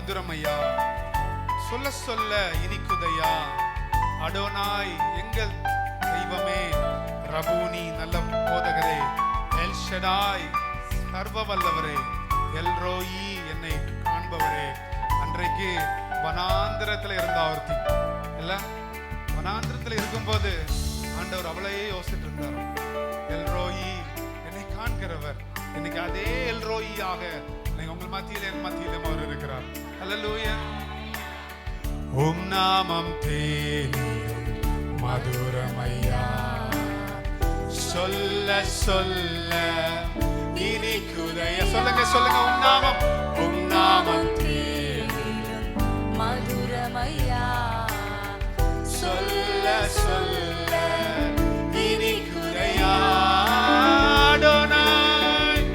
மதுரமையா, சொல்ல சொல்ல இனிக்குதையா. அடோனாய் எங்கள் தெய்வமே, ரபூனி நல்ல போதகரே, எல் ஷடாய் சர்வ வல்லவரே, எல் ரோயி என்னை காண்பவரே. அன்றைக்கு வனாந்திரத்தில் இருந்த ஒருத்தி இல்ல, வனாந்திரத்தில் இருக்கும்போது ஆண்டவர் அவளையே யோசிச்சுட்டு இருந்தார். எல் ரோயி என்னை காண்கிறவர். இன்னைக்கு அதே எல் ரோயியாக உங்கள் மத்தியிலே என் மத்தியிலும் அவர் இருக்கிறார். அல்லேலூயா. உம் நாமம் தேனிலும் மதுரமையா, சொல்ல சொல்ல இனிக்குதையா. சொல்லுங்க சொல்லுங்க, உம் நாமம், உம் நாமம் தேனிலும் மதுரமையா, சொல்ல சொல்ல இனிக்குதையா. அடோனாய்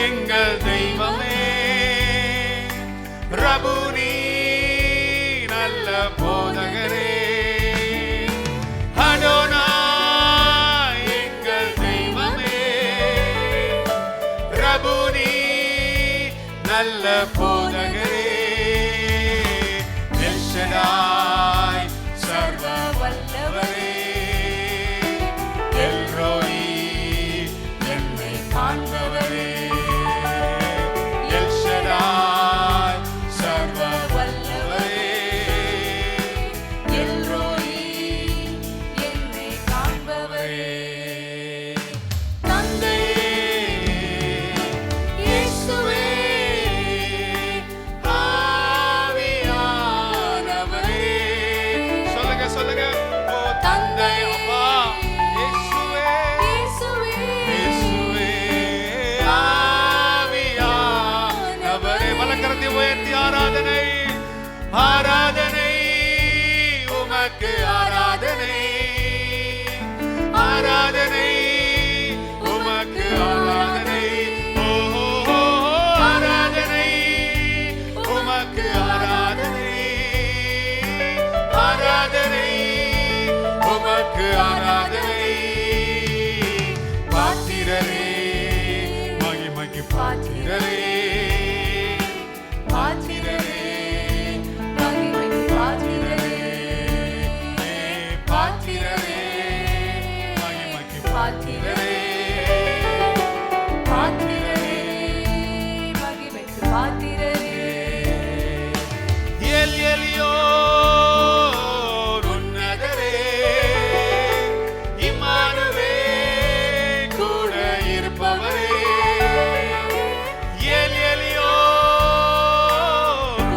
எங்கள் தெய்வமே, ரபூனி நல்ல போதகரே. அடோனாய் எங்கள் தெய்வமே, ரபூனி நல்ல போதகரே. எல் ஷடாய் சர்வ வல்லவரே, எல் ரோயி என்னை காண்பவரே. எல் ஷடாய் சர்வ வல்லவரே, எல் ரோயி என்னை காண்பவரே. தந்தையே இயேசுவே, ஆவியானவரே. சொல்லுங்க சொல்லுங்க, ஓ தந்தை அப்பா இயேசுவே, இயேசுவே, இயேசுவே ஆவியானவரே. வலக்கரத்தை உயர்த்தி ஆராதனை, ஆராதனை உமக்கு, ஆராதனை, ஆராதனை உமக்கு, ஆராதனை. ஓ ஆராதனை உமக்கு, ஆராதனை, ஆராதனை உமக்கு, ஆராதனை. பாத்திரரே, மகிமைக்கு பாத்திரரே, பாத்திரரே, மகிமைக்கு பாத்திரரே, பாத்திரரே, மகிமைக்கு பாத்திரரே, பாத்திரரே, மகிமைக்கு பாத்திரரே. எல் எலியோன் உன்னதரே, இம்மானுவேல் கூட இருப்பவரே. எல் எலியோன்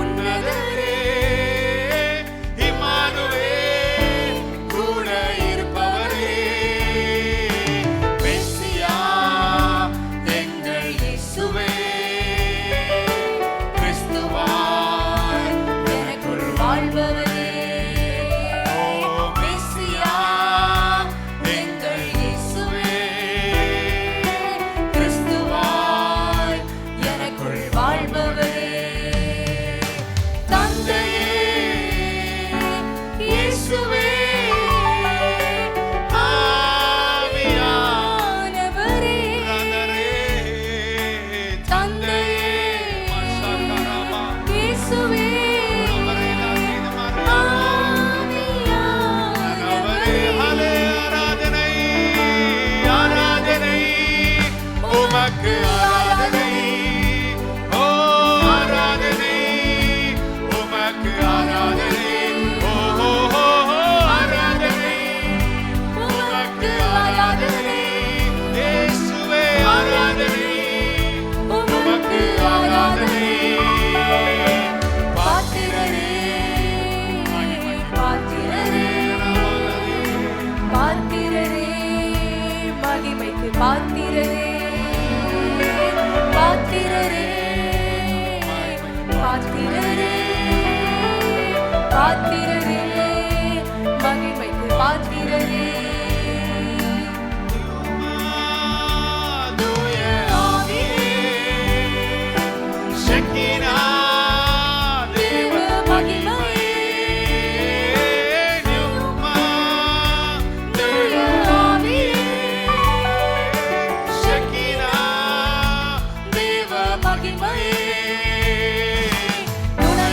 உன்னதரே, இம்மானுவேல் கூட இருப்பவரே. மெஸ்ஸியா எங்கள் இயேசுவே, கிறிஸ்துவாய் எனக்குள் வாழ்பவரே, ஓ மெஸ்ஸியா எங்கள் இயேசுவே, கிறிஸ்துவாய் எனக்குள் வாழ்பவரே. தந்தையே இயேசுவே, ஆவியானவரே. ஆனவரே, தந்தையே மசகரமா இயேசுவே, ஆவியானவரே. ஹலே ஆராதனை, ஆராதனை உமக்கு, ஆராதனை. ஓ ஆராதனை உமக்கு, ஆராதனை. ஓ ஆராதனை உமக்கு, ஆராதனை. இயேசுவே ஆராதனை உமக்கு, ஆராதனை. பாத்திரரே, பாத்திரரே, பாத்திரரே, மகிமைக்கு பாத்திரரே, பாத்திரரே, பாத்திரரே, பாத்திரரே, மகிமைக்கு பாத்திரரே. தூய ஆவியே, ஷெக்கினா தேவ மகிமையே. நியுமா தூய ஆவியே, ஷெக்கினா தேவ மகிமையே. துணை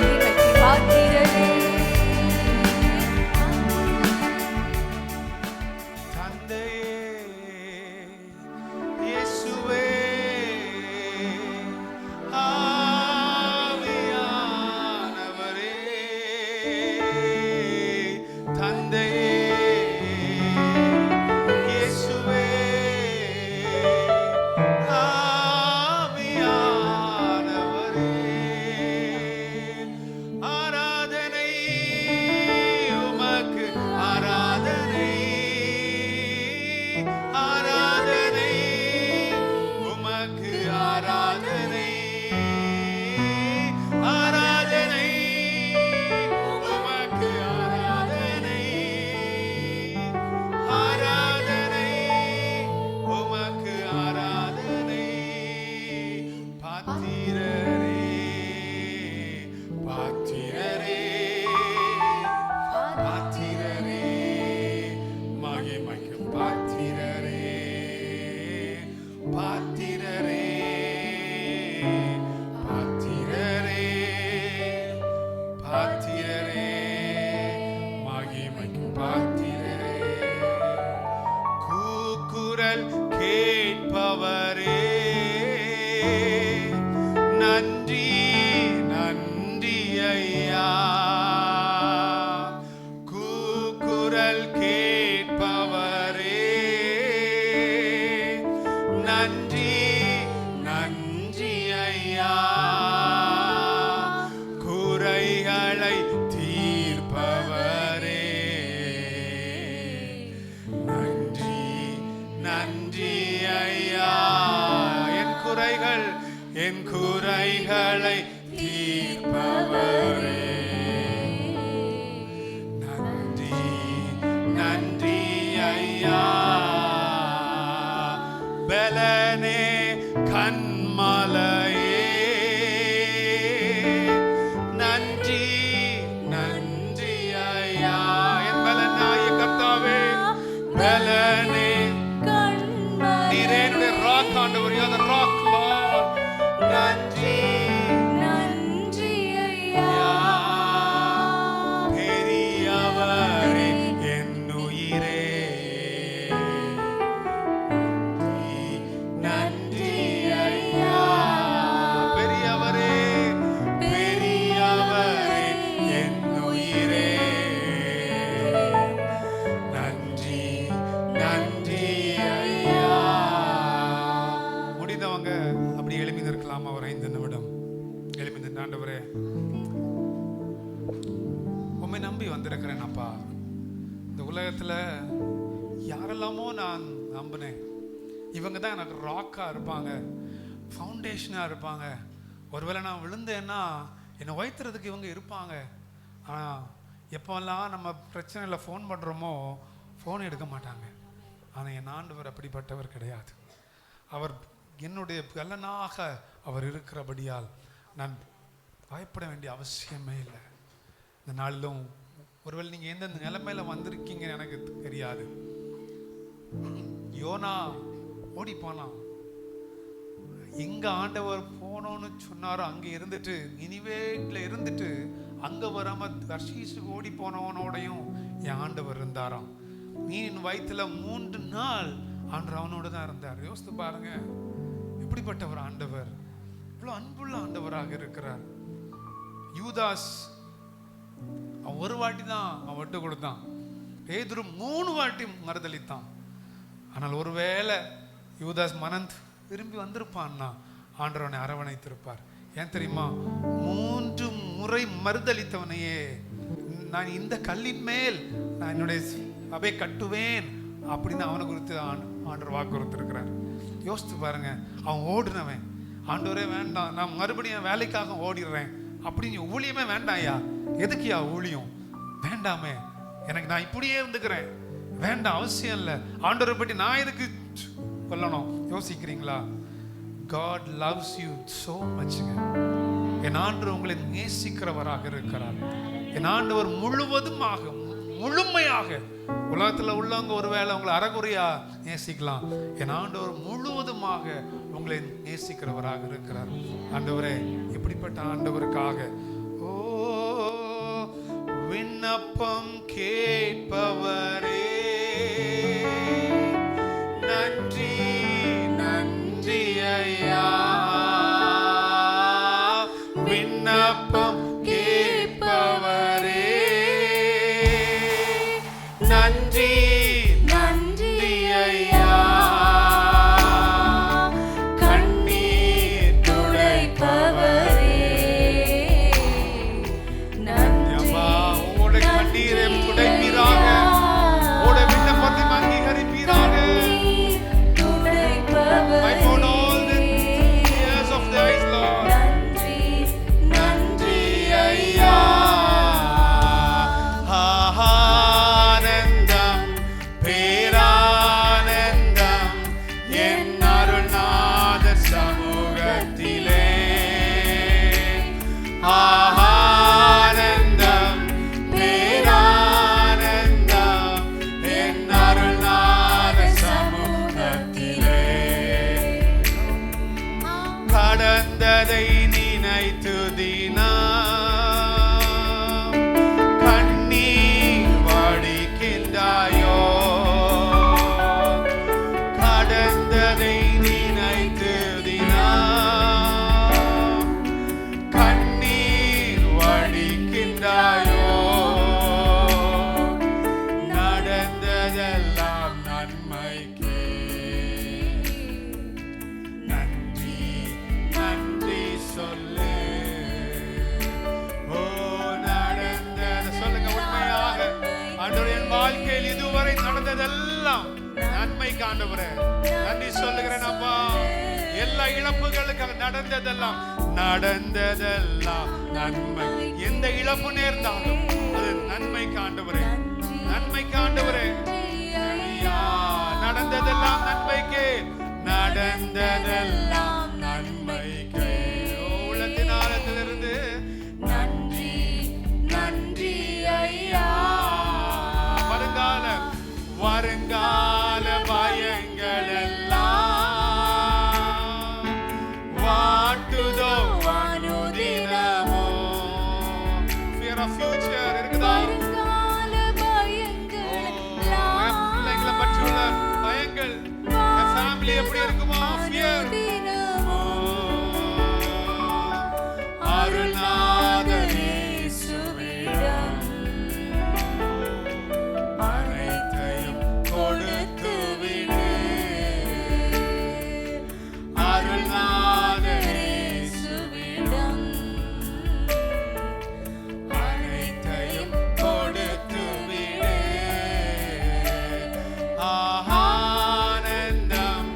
மகிமைக்கு பாத்திரரே. என் குறைகளை தீர்ப்பவரே நன்றி நன்றி ஐயா. பலனே கண்மலையே நன்றி நன்றி ஐயா. என் பலனாய கர்த்தாவே பலனே நீரே என்னுடைய ராக் ஆண்டவர். You are the rock Lord. நன்றி நன்றி ஐயா. பெரியவரே என் உயிரே நன்றி ஐயா. பெரியவரே பெரியவரே என் உயிரே நன்றி நன்றி ஐயா. முடிந்தவங்க அப்படி எழுப்பி நிற்கலாமா? ஒரு 5 நிமிடம் எழுப்பி நின்று, ஆண்டவரே உம்மை நம்பி வந்திருக்கிறேன் அப்பா. இந்த உலகத்துல யாரெல்லாமோ நான் நம்பினேன். இவங்க தான் எனக்கு ராக்கா இருப்பாங்க, ஃபவுண்டேஷனா இருப்பாங்க. ஒருவேளை நான் விழுந்தேன்னா என்னை வைத்துறதுக்கு இவங்க இருப்பாங்க. ஆனா எப்போல்லாம் நம்ம பிரச்சனையில் ஃபோன் பண்றோமோ ஃபோன் எடுக்க மாட்டாங்க. ஆனா என் ஆண்டவர் அப்படிப்பட்டவர் கிடையாது. அவர் என்னுடைய பலனாக அவர் இருக்கிறபடியால் நான் பயப்பட வேண்டிய அவசியமே இல்லை. இந்த நாளிலும் ஒருவேளை நீங்க எந்த நிலைமையில வந்திருக்கீங்கன்னு எனக்கு தெரியாது. யோனா ஓடி போனான். எங்க ஆண்டவர் போனோன்னு சொன்னாரோ அங்க இருந்துட்டு, நினிவேல இருந்துட்டு அங்க வராம தர்ஷீசுக்கு ஓடி போனவனோடையும் என் ஆண்டவர் இருந்தாராம். மீன் வயிற்றுல 3 நாள் ஆண்டவர் அவனோடு தான் இருந்தார். யோசித்து பாருங்க, எப்படிப்பட்ட ஒரு ஆண்டவர், இவ்வளவு அன்புள்ள ஆண்டவராக இருக்கிறார். யூதாஸ் அவன் ஒரு வாட்டி தான் அவன் விட்டு கொடுத்தான். பேதுரு 3 வாட்டி மறுதளித்தான். ஆனால் ஒருவேளை யூதாஸ் மனம் திரும்பி வந்திருப்பான்னா ஆண்டவனை அரவணைத்திருப்பார். ஏன் தெரியுமா? 3 முறை மறுதளித்தவனையே நான் இந்த கல்லின் மேல் நான் என்னுடைய சபை கட்டுவேன் அப்படின்னு அவனை குறித்து ஆண்டவர் வாக்கு கொடுத்திருக்கிறார். யோசித்து பாருங்க, அவன் ஓடுனவன், ஆண்டவரே வேண்டாம் நான் மறுபடியும் வேலைக்காக ஓடிடுறேன் அப்படின்னு. ஊழியமே வேண்டாம்யா, எதுக்குயா ஊழியம்? வேண்டாமே, எனக்கு நான் இப்படியே இருந்துக்கிறேன், வேண்டாம், அவசியம் இல்லை. ஆண்டவரை பற்றி நான் எதுக்கு சொல்லணும்? யோசிக்கிறீங்களா? God loves you so much. என் ஆண்டவர் உங்களை நேசிக்கிறவராக இருக்கிறார். என் ஆண்டவர் முழுமையாக உலகத்தில் உள்ளவங்க ஒருவேளை உங்களை அறகுறையா நேசிக்கலாம். என் ஆண்டவர் முழுவதுமாக உங்களை நேசிக்கிறவராக இருக்கிறார். ஆண்டவரே, இப்படிப்பட்ட ஆண்டவருக்காக ஓ விண்ணப்பம் கேட்பவரே நன்றி நன்றி ஐயா. விண்ணப்பம் கேட்பவரே நன்றி நன்றி ஐயா. கண்ணீர் துடைப்பவரே நன்றி. உங்களுடைய கண்ணீரை துடைப்பீராக, உங்களுடைய விண்ணப்பத்தை அங்கீகரிப்பீராக. Wipe out all the tears of the eyes, Lord. நன்றி ஐயா. ஆனந்தம் பேரானந்தம் என் அருள்நாத சமூகத்திலே. ஆனந்தம் பேரானந்தம் என் அருள்நாத சமூகத்திலே. கடந்ததை நினைத்து தினம் கண்ணீர் வடிக்கின்றாயோ. கடந்ததை நினைத்து தினம் கண்ணீர் வடிக்கின்றாயோ. நடந்ததெல்லாம் நன்மைக்கே. நன்றி நன்றி சொல்லு. ஓ நடந்தது சொல்லுங்க உண்மையாக. ஆண்டவரே, என் வாழ்க்கையில் இதுவரை நடந்ததெல்லாம் நன்மைக்கு ஆண்டவரே நன்றி சொல்லுகிறேன் அப்பா. எல்லா இழப்புகளுக்காக நடந்ததெல்லாம் நன்மை. எந்த இழப்பு நேர்ந்தாலும் அது நன்மைக்கு ஆண்டவரே, நன்மைக்கு ஆண்டவரே. ஐயா, நடந்ததெல்லாம் நன்மைக்கே, நடந்ததெல்லாம் நன்மைக்கே. உள்ளத்தின் ஆழத்திலிருந்து நன்றி நன்றி ஐயா. வருங்கால பயங்கள் எல்லாம் வாட்டுதோ அனுதினமோ. Fear of future இருக்குதா? பிள்ளைங்களை பற்றியுள்ள பயங்கள், ஃபேமிலி எப்படி இருக்குமோ fear. அருள்நாதர் இயேசுவிடம் அனைத்தையும் கொடுத்து விடு. அருள்நாதர் இயேசுவிடம் அனைத்தையும் கொடுத்து விடு. ஆனந்தம்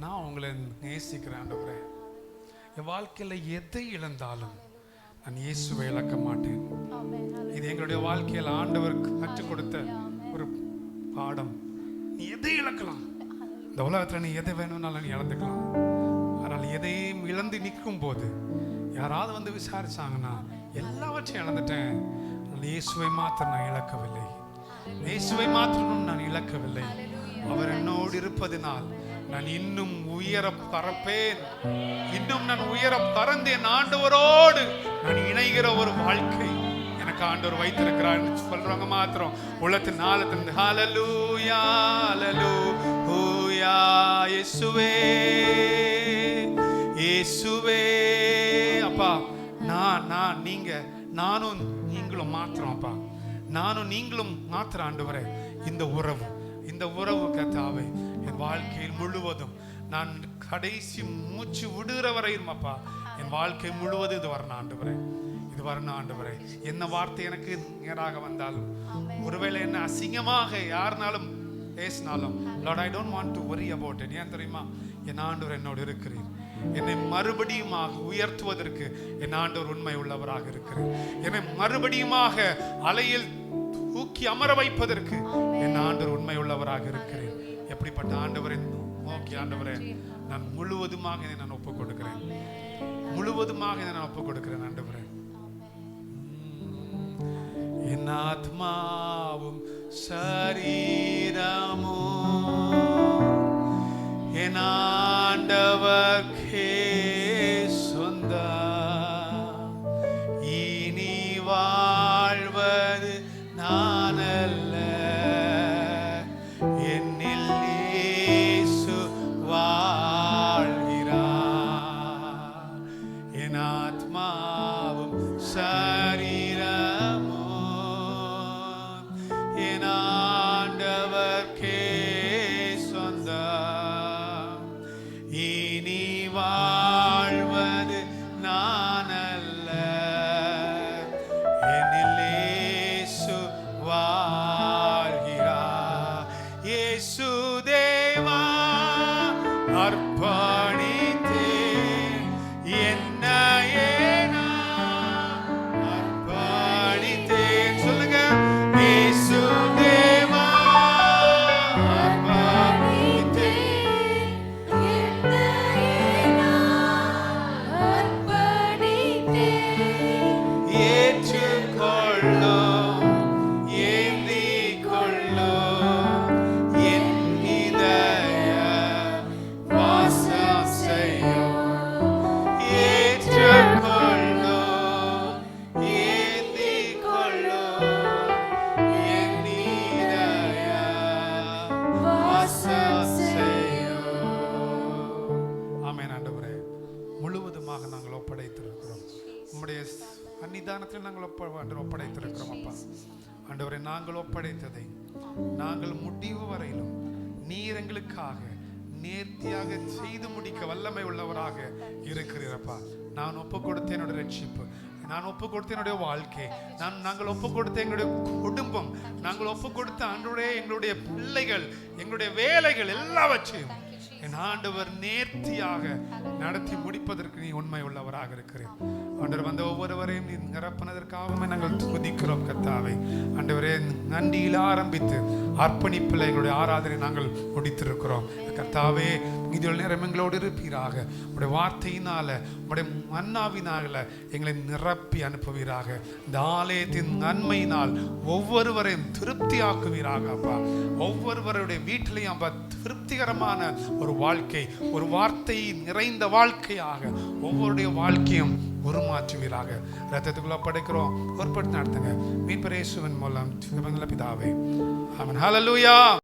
நான் உங்களை நேசிக்கிறேன் ஆண்டவரே. என் வாழ்க்கையில் எதை இழந்தாலும் நான் இயேசுவை இழக்க மாட்டேன். இது எங்களுடைய வாழ்க்கையில் ஆண்டவர் கற்றுக் கொடுத்த ஒரு பாடம். நீ எதை இழக்கலாம், இந்த உலகத்தில் நீ எதை வேணும்னாலும் நீ இழந்துக்கலாம். ஆனால் எதையும் இழந்து நிற்கும் போது யாராவது வந்து விசாரிச்சாங்கன்னா எல்லாவற்றையும் இழந்துட்டேன், இயேசுவை மாத்திரம் நான் இழக்கவில்லை, இயேசுவை மாத்திரம் நான் இழக்கவில்லை. அவர் என்னோடு இருப்பதினால் நான் இன்னும் உயர பறப்பேன், இன்னும் நான் உயர பறந்தேன். ஆண்டவரோடு நான் இணைகிற ஒரு வாழ்க்கை எனக்கு ஆண்டவர் வைத்திருக்கிறார் சொல்றவங்க மாத்திரம் உள்ளத்தின் ஆழத்திலிருந்து ஹல்லேலூயா ஹல்லேலூயா. இயேசுவே இயேசுவே அப்பா, நான் நானும் நீங்களும் மாத்திரம் அப்பா, நானும் நீங்களும் மாத்திரம் ஆண்டவரே. இந்த உறவு கர்த்தாவே என் வாழ்க்கையில் முழுவதும் நான் கடைசி மூச்சு விடுகிற வரையும் அப்பா என் வாழ்க்கை முழுவதும் இது வரணும் ஆண்டவரே, இது வரணும் ஆண்டவரே. என்ன வார்த்தை எனக்கு நேராக வந்தாலும், ஒருவேளை என்ன அசிங்கமாக யாருனாலும் பேசினாலும், Lord I don't want to worry about it. ஏன் தெரியுமா, என் ஆண்டவர் என்னோடு இருக்கிறீர். என்னை மறுபடியுமாக உயர்த்துவதற்கு என் ஆண்டவர் உண்மை உள்ளவராக இருக்கிறார். என்னை மறுபடியுமாக அலையில் தூக்கி அமர வைப்பதற்கு என் ஆண்டவர் உண்மை உள்ளவராக இருக்கிறேன். எப்படிப்பட்ட ஆண்டவரை நோக்கி ஆண்டவரே நான் முழுவதுமாக இதை நான் ஒப்புக் கொடுக்கிறேன், முழுவதுமாக இதை நான் ஒப்புக் கொடுக்கிறேன் ஆண்டவரே. என் ஆத்மாவும் சரீரமும் என் ஆண்டவர்க்கே சொந்தம். இனி வாழ்வது நான் அல்ல, என்னில் இயேசு வாழ்கிறார். என் ஆத்மாவும் சரீரமும் என் ஆண்டவர்க்கே சொந்தம். இனி வாழ்வது நான் அல்ல, என்னில் இயேசு வாழ்கிறார். இயேசு தேவா அர்ப்பணித்தேன், என்னையே நான் அர்ப்பணித்தேன். சொல்லுங்க, இயேசு தேவா அர்ப்பணித்தேன், ஏற்றுக்கொள்ளும் ஏந்திக் கொள்ளும் என் இதய வாசம் செய்யும். ஏற்றுக்கொள்ளும் ஏந்திக் கொள்ளும் என் இதய வாசம் செய்யும். ஆமென் ஆண்டவரே, முழுவதுமாக நாங்கள் ஒப்படைத்திருக்கிறோம். உம்முடைய சன்னிதானத்தில் நாங்கள் ஒப்படைத்திருக்கிறோம் அப்பா. ஆண்டவரே, நாங்கள் ஒப்படைத்ததை நாங்கள் முடிவு வரையிலும் நீர் எங்களுக்காக நேர்த்தியாக செய்து முடிக்க வல்லமை உள்ளவராக இருக்கிறீரப்பா. நான் ஒப்பு கொடுத்த என்னுடைய ரட்சிப்பு, நான் ஒப்பு கொடுத்த என்னுடைய வாழ்க்கை, நாங்கள் ஒப்பு கொடுத்த எங்களுடைய குடும்பம், நாங்கள் ஒப்பு கொடுத்த ஆண்டவரே எங்களுடைய பிள்ளைகள், எங்களுடைய வேலைகள் எல்லாவற்றையும் என் ஆண்டவர் நேர்த்தியாக நடத்தி முடிப்பதற்கு நீ உண்மை உள்ளவராக இருக்கிறேன். ஆண்டவர் வந்த ஒவ்வொருவரையும் நீ நிரப்பினதற்காகவே நாங்கள் துதிக்கிறோம் கர்த்தாவே. ஆண்டவரே, நன்றியில் ஆரம்பித்து அர்ப்பணிப்பில் எங்களுடைய ஆராதனை நாங்கள் முடித்திருக்கிறோம் கர்த்தாவே. இதுவரை நேரம் எங்களோடு இருப்பீராக. உடைய வார்த்தையினால, உடைய மன்னாவினால எங்களை நிரப்பி அனுப்புவீராக. இந்த ஆலயத்தின் நன்மையினால் ஒவ்வொருவரையும் திருப்தியாக்குவீராக அப்பா. ஒவ்வொருவருடைய வீட்டிலையும் அப்பா திருப்திகரமான ஒரு வாழ்க்கை, ஒரு வார்த்தை நிறைந்த வாழ்க்கையாக ஒவ்வொருடைய வாழ்க்கையும் உருமாற்றுவீராக. ரத்தத்துக்குள்ள படைக்கிறோம், பொறுப்படுத்தி நடத்துங்க. மீட்பர் இயேசுவின் மூலம் பிதாவே, ஆமென். ஹல்லேலூயா.